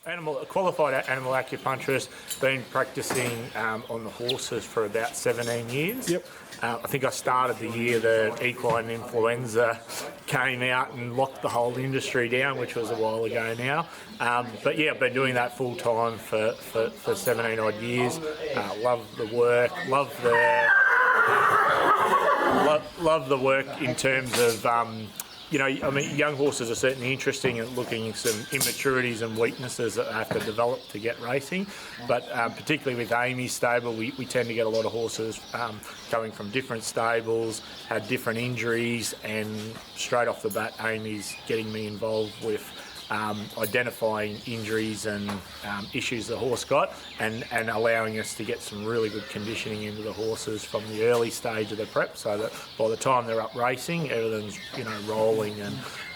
A qualified animal acupuncturist, been practicing on the horses for about 17 years. Yep. I think I started the year the equine influenza came out and locked the whole industry down, which was a while ago now. But yeah, I've been doing that full time for 17 odd years. Love the work, love the work in terms of young horses are certainly interesting at looking at some immaturities and weaknesses that they have to develop to get racing. But particularly with Amy's stable, we tend to get a lot of horses coming from different stables, had different injuries, and straight off the bat, Amy's getting me involved with identifying injuries and issues the horse got, and allowing us to get some really good conditioning into the horses from the early stage of the prep, so that by the time they're up racing, everything's rolling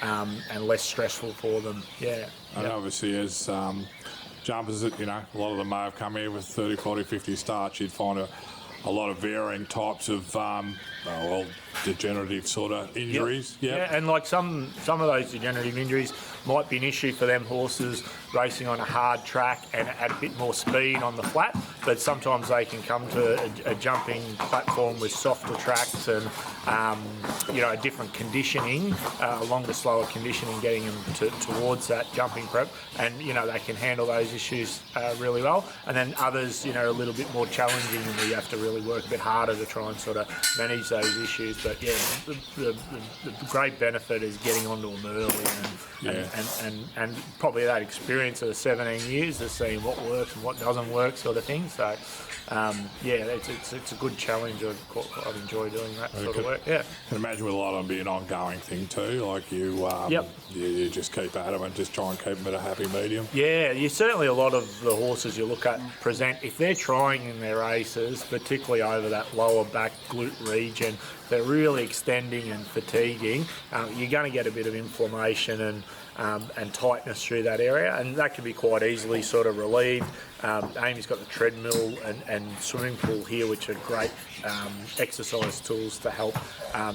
and less stressful for them. Yeah. And obviously, as jumpers, a lot of them may have come here with 30, 40, 50 starts. You'd find a lot of varying types of degenerative sort of injuries. Yep. Yeah, and like some of those degenerative injuries might be an issue for them horses racing on a hard track and at a bit more speed on the flat, but sometimes they can come to a jumping platform with softer tracks and a different conditioning, longer, slower conditioning, getting them towards that jumping prep, and they can handle those issues really well. And then others, a little bit more challenging, and we have to really work a bit harder to try and sort of manage those issues. But yeah, the great benefit is getting onto them early and probably that experience of the 17 years of seeing what works and what doesn't work, sort of thing. So it's a good challenge. I've enjoyed doing that sort of work. Yeah, I can imagine with a lot of them being an ongoing thing too. Like you just keep at them and just try and keep them at a happy medium. Yeah, certainly a lot of the horses you look at present, if they're trying in their races, particularly over that lower back glute region, they're really extending and fatiguing. You're going to get a bit of inflammation and tightness through that area, and that can be quite easily sort of relieved. Amy's got the treadmill and swimming pool here, which are great exercise tools to help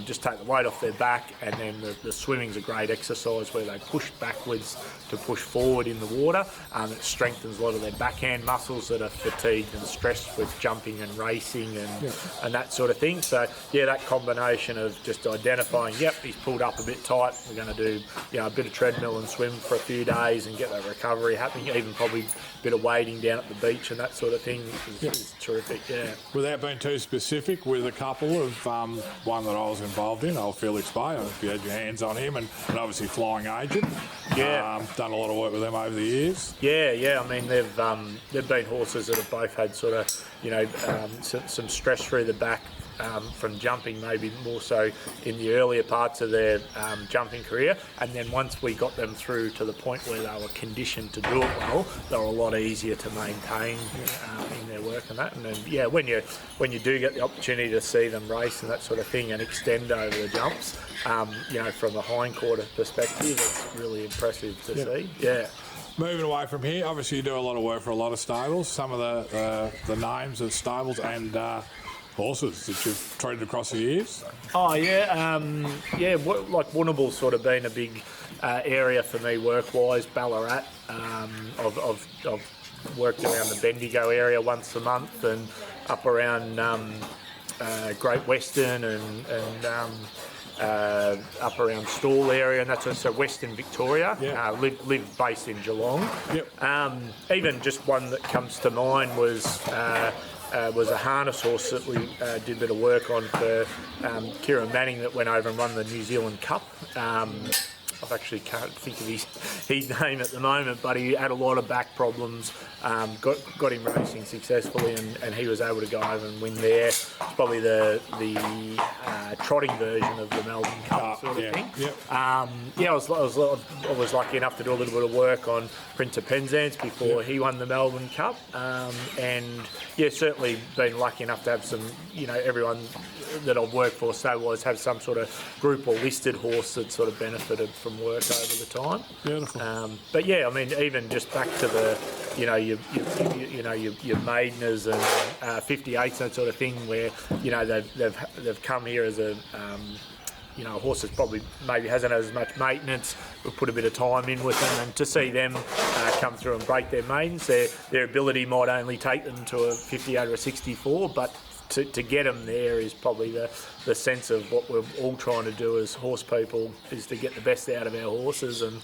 just take the weight off their back, and then the swimming's a great exercise where they push backwards to push forward in the water. It strengthens a lot of their backhand muscles that are fatigued and stressed with jumping and racing and that sort of thing. So yeah, that combination of just identifying, he's pulled up a bit tight, we're going to do a bit of treadmill and swim for a few days and get that recovery happening, even probably a bit of wading down at the beach and that sort of thing is terrific. Yeah. Without being too specific, with a couple of one that I was involved in, old Felix Bay, if you had your hands on him, and obviously Flying Agent. Yeah. Done a lot of work with them over the years. Yeah. I mean, they've been horses that have both had sort of some stress through the back from jumping, maybe more so in the earlier parts of their jumping career, and then once we got them through to the point where they were conditioned to do it well, they were a lot easier to maintain in their work and that. And then when you do get the opportunity to see them race and that sort of thing and extend over the jumps, from a hindquarter perspective, it's really impressive to see. Yeah. Moving away from here, obviously you do a lot of work for a lot of stables. Some of the names of stables and horses that you've treated across the years? Oh yeah, like Warrnambool's sort of been a big area for me work-wise. Ballarat, I've worked around the Bendigo area once a month, and up around Great Western and up around Stawell area, and that's also Western Victoria. Live based in Geelong. Yep. Even just one that comes to mind was a harness horse that we did a bit of work on for Kieran Manning, that went over and won the New Zealand Cup. I actually can't think of his name at the moment, but he had a lot of back problems, got him racing successfully, and he was able to go over and win there. It's probably the trotting version of the Melbourne Cup sort of thing. Yep. I was lucky enough to do a little bit of work on Prince of Penzance before he won the Melbourne Cup, and certainly been lucky enough to have some, everyone that I've worked for stable-wise have some sort of group or listed horse that sort of benefited from work over the time. Beautiful. But yeah, I mean, even just back to the, your Maideners and 58s, that sort of thing, where they've come here as you know, a horse that's probably maybe hasn't had as much maintenance. We've put a bit of time in with them, and to see them come through and break their maidens, their ability might only take them to a 58 or a 64, but to get them there is probably the sense of what we're all trying to do as horse people, is to get the best out of our horses. And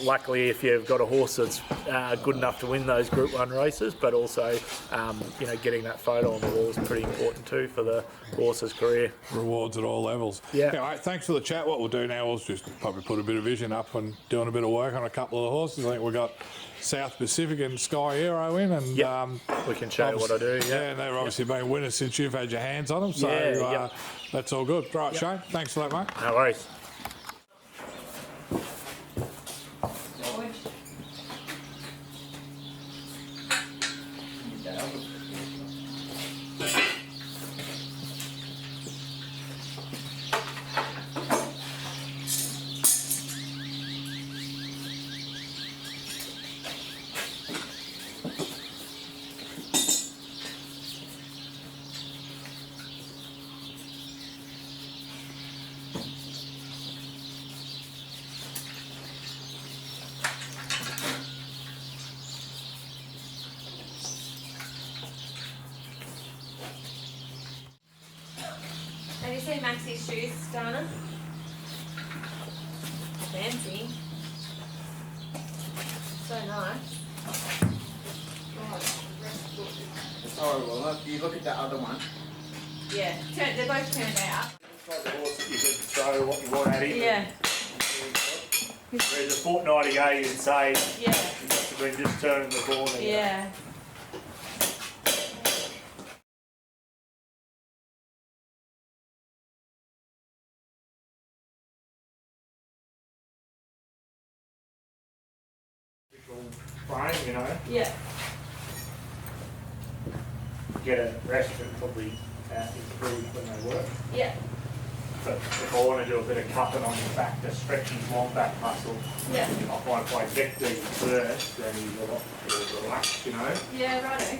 luckily, if you've got a horse that's good enough to win those Group 1 races, but also, you know, getting that photo on the wall is pretty important too for the horse's career. Rewards at all levels. Yeah. Anyway, thanks for the chat. What we'll do now is just probably put a bit of vision up and doing a bit of work on a couple of the horses. I think we've got South Pacific and Sky Hero in, and we can show you what I do. Yeah, and they've obviously been winners since you've had your hands on them, so that's all good. Right, Shane, thanks for that, mate. No worries. Have you seen Maxie's shoes, Dana? Fancy. So nice. It's horrible. Look, you look at that other one. Yeah, they're both turned out. It's like the horse that you can throw what you want at him. Yeah, Whereas a fortnight ago you'd say yeah, you must have been just turning the corner. you know. yeah. Frame, you know, Yeah, get a rest and probably improve when they work. yeah, But if I want to do a bit of cupping on the back to stretch his long back muscle, yeah. I find if I get these first, then he's a lot more relaxed, you know. Yeah, righto.